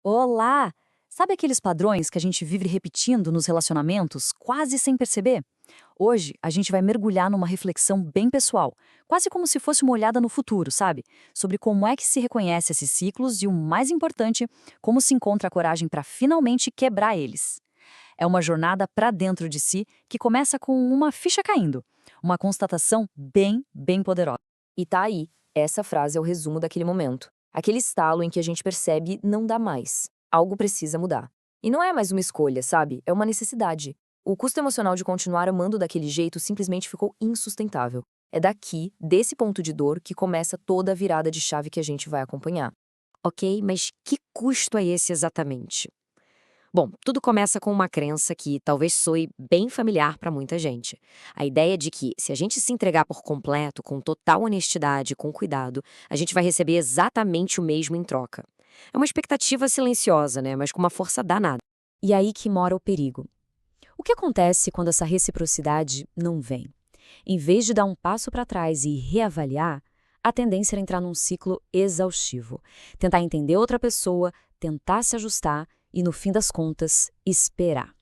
Olá! Sabe aqueles padrões que a gente vive repetindo nos relacionamentos, quase sem perceber? Hoje, a gente vai mergulhar numa reflexão bem pessoal, quase como se fosse uma olhada no futuro, sabe? Sobre como é que se reconhece esses ciclos e, o mais importante, como se encontra a coragem para finalmente quebrar eles. É uma jornada para dentro de si que começa com uma ficha caindo, uma constatação bem poderosa. E tá aí, essa frase é o resumo daquele momento. Aquele estalo em que a gente percebe não dá mais. Algo precisa mudar. E não é mais uma escolha, sabe? É uma necessidade. O custo emocional de continuar amando daquele jeito simplesmente ficou insustentável. É daqui, desse ponto de dor, que começa toda a virada de chave que a gente vai acompanhar. Ok, mas que custo é esse exatamente? Bom, tudo começa com uma crença que talvez soe bem familiar para muita gente. A ideia de que, se a gente se entregar por completo, com total honestidade e com cuidado, a gente vai receber exatamente o mesmo em troca. É uma expectativa silenciosa, né? Mas com uma força danada. E aí que mora o perigo. O que acontece quando essa reciprocidade não vem? Em vez de dar um passo para trás e reavaliar, a tendência era entrar num ciclo exaustivo. Tentar entender outra pessoa, tentar se ajustar e, no fim das contas, esperar.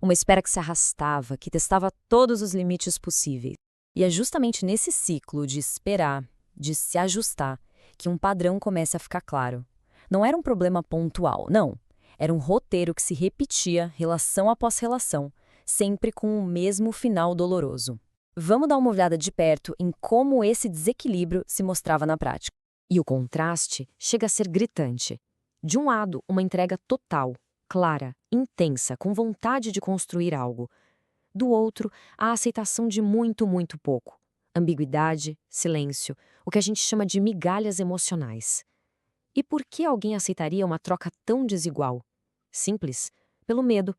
Uma espera que se arrastava, que testava todos os limites possíveis. E é justamente nesse ciclo de esperar, de se ajustar, que um padrão começa a ficar claro. Não era um problema pontual, não. Era um roteiro que se repetia, relação após relação, sempre com o mesmo final doloroso. Vamos dar uma olhada de perto em como esse desequilíbrio se mostrava na prática. E o contraste chega a ser gritante. De um lado, uma entrega total, clara, intensa, com vontade de construir algo. Do outro, a aceitação de muito pouco. Ambiguidade, silêncio, o que a gente chama de migalhas emocionais. E por que alguém aceitaria uma troca tão desigual? Simples, pelo medo.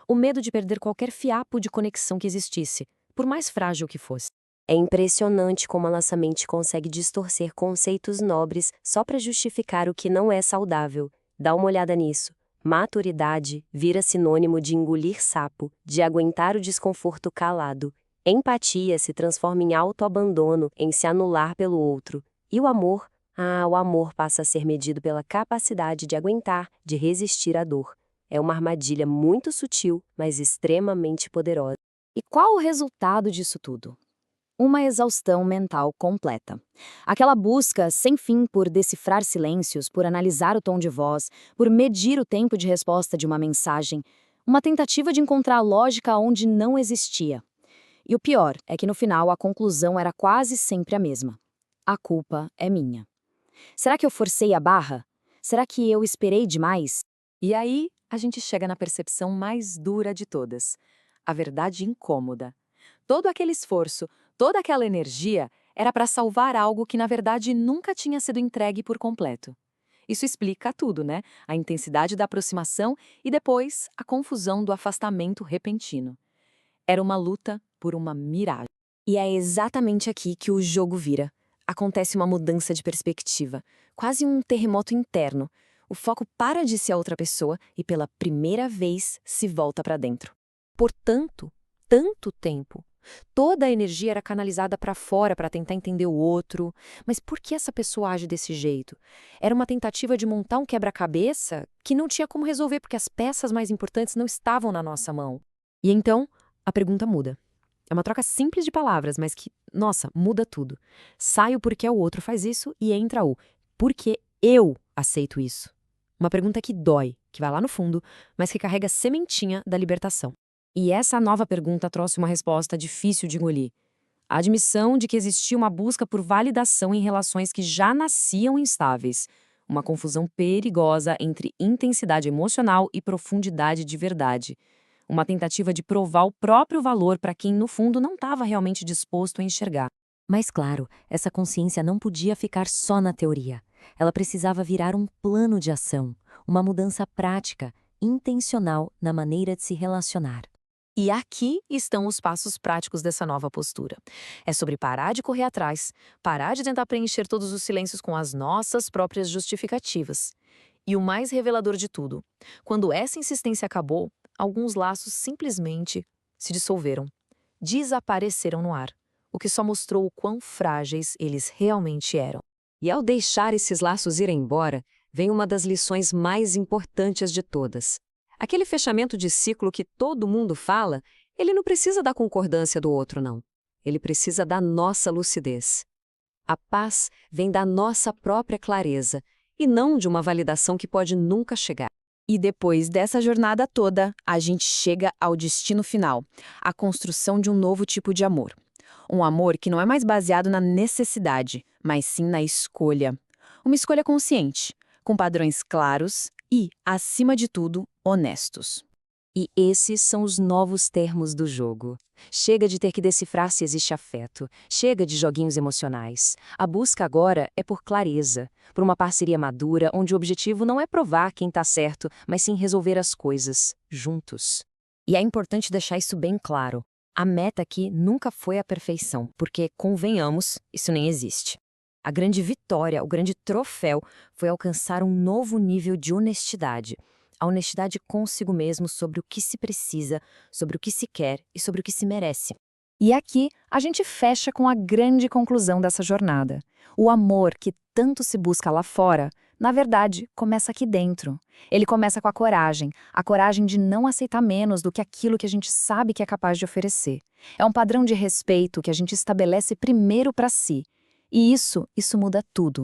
O medo de perder qualquer fiapo de conexão que existisse, por mais frágil que fosse. É impressionante como a nossa mente consegue distorcer conceitos nobres só para justificar o que não é saudável. Dá uma olhada nisso. Maturidade vira sinônimo de engolir sapo, de aguentar o desconforto calado. Empatia se transforma em autoabandono, em se anular pelo outro. E o amor? Ah, o amor passa a ser medido pela capacidade de aguentar, de resistir à dor. É uma armadilha muito sutil, mas extremamente poderosa. E qual o resultado disso tudo? Uma exaustão mental completa. Aquela busca sem fim por decifrar silêncios, por analisar o tom de voz, por medir o tempo de resposta de uma mensagem, uma tentativa de encontrar lógica onde não existia. E o pior é que no final a conclusão era quase sempre a mesma. A culpa é minha. Será que eu forcei a barra? Será que eu esperei demais? E aí, a gente chega na percepção mais dura de todas, a verdade incômoda. Todo aquele esforço, toda aquela energia era para salvar algo que, na verdade, nunca tinha sido entregue por completo. Isso explica tudo, né? A intensidade da aproximação e depois a confusão do afastamento repentino. Era uma luta por uma miragem. E é exatamente aqui que o jogo vira. Acontece uma mudança de perspectiva, quase um terremoto interno. O foco para de ser a outra pessoa e pela primeira vez se volta para dentro. Por tanto tempo, toda a energia era canalizada para fora para tentar entender o outro. Mas por que essa pessoa age desse jeito? Era uma tentativa de montar um quebra-cabeça que não tinha como resolver porque as peças mais importantes não estavam na nossa mão. E então, a pergunta muda. É uma troca simples de palavras, mas que, nossa, muda tudo. Sai o porquê o outro faz isso e entra o porquê eu aceito isso. Uma pergunta que dói, que vai lá no fundo, mas que carrega a sementinha da libertação. E essa nova pergunta trouxe uma resposta difícil de engolir. A admissão de que existia uma busca por validação em relações que já nasciam instáveis. Uma confusão perigosa entre intensidade emocional e profundidade de verdade. Uma tentativa de provar o próprio valor para quem, no fundo, não estava realmente disposto a enxergar. Mas claro, essa consciência não podia ficar só na teoria. Ela precisava virar um plano de ação, uma mudança prática, intencional na maneira de se relacionar. E aqui estão os passos práticos dessa nova postura. É sobre parar de correr atrás, parar de tentar preencher todos os silêncios com as nossas próprias justificativas. E o mais revelador de tudo, quando essa insistência acabou, alguns laços simplesmente se dissolveram, desapareceram no ar, o que só mostrou o quão frágeis eles realmente eram. E ao deixar esses laços ir embora, vem uma das lições mais importantes de todas. Aquele fechamento de ciclo que todo mundo fala, ele não precisa da concordância do outro, não. Ele precisa da nossa lucidez. A paz vem da nossa própria clareza, e não de uma validação que pode nunca chegar. E depois dessa jornada toda, a gente chega ao destino final, a construção de um novo tipo de amor. Um amor que não é mais baseado na necessidade, mas sim na escolha. Uma escolha consciente, com padrões claros e, acima de tudo, honestos. E esses são os novos termos do jogo. Chega de ter que decifrar se existe afeto, chega de joguinhos emocionais. A busca agora é por clareza, por uma parceria madura onde o objetivo não é provar quem está certo, mas sim resolver as coisas, juntos. E é importante deixar isso bem claro. A meta aqui nunca foi a perfeição, porque, convenhamos, isso nem existe. A grande vitória, o grande troféu, foi alcançar um novo nível de honestidade. A honestidade consigo mesmo sobre o que se precisa, sobre o que se quer e sobre o que se merece. E aqui a gente fecha com a grande conclusão dessa jornada. O amor que tanto se busca lá fora, na verdade, começa aqui dentro. Ele começa com a coragem de não aceitar menos do que aquilo que a gente sabe que é capaz de oferecer. É um padrão de respeito que a gente estabelece primeiro para si. E isso muda tudo.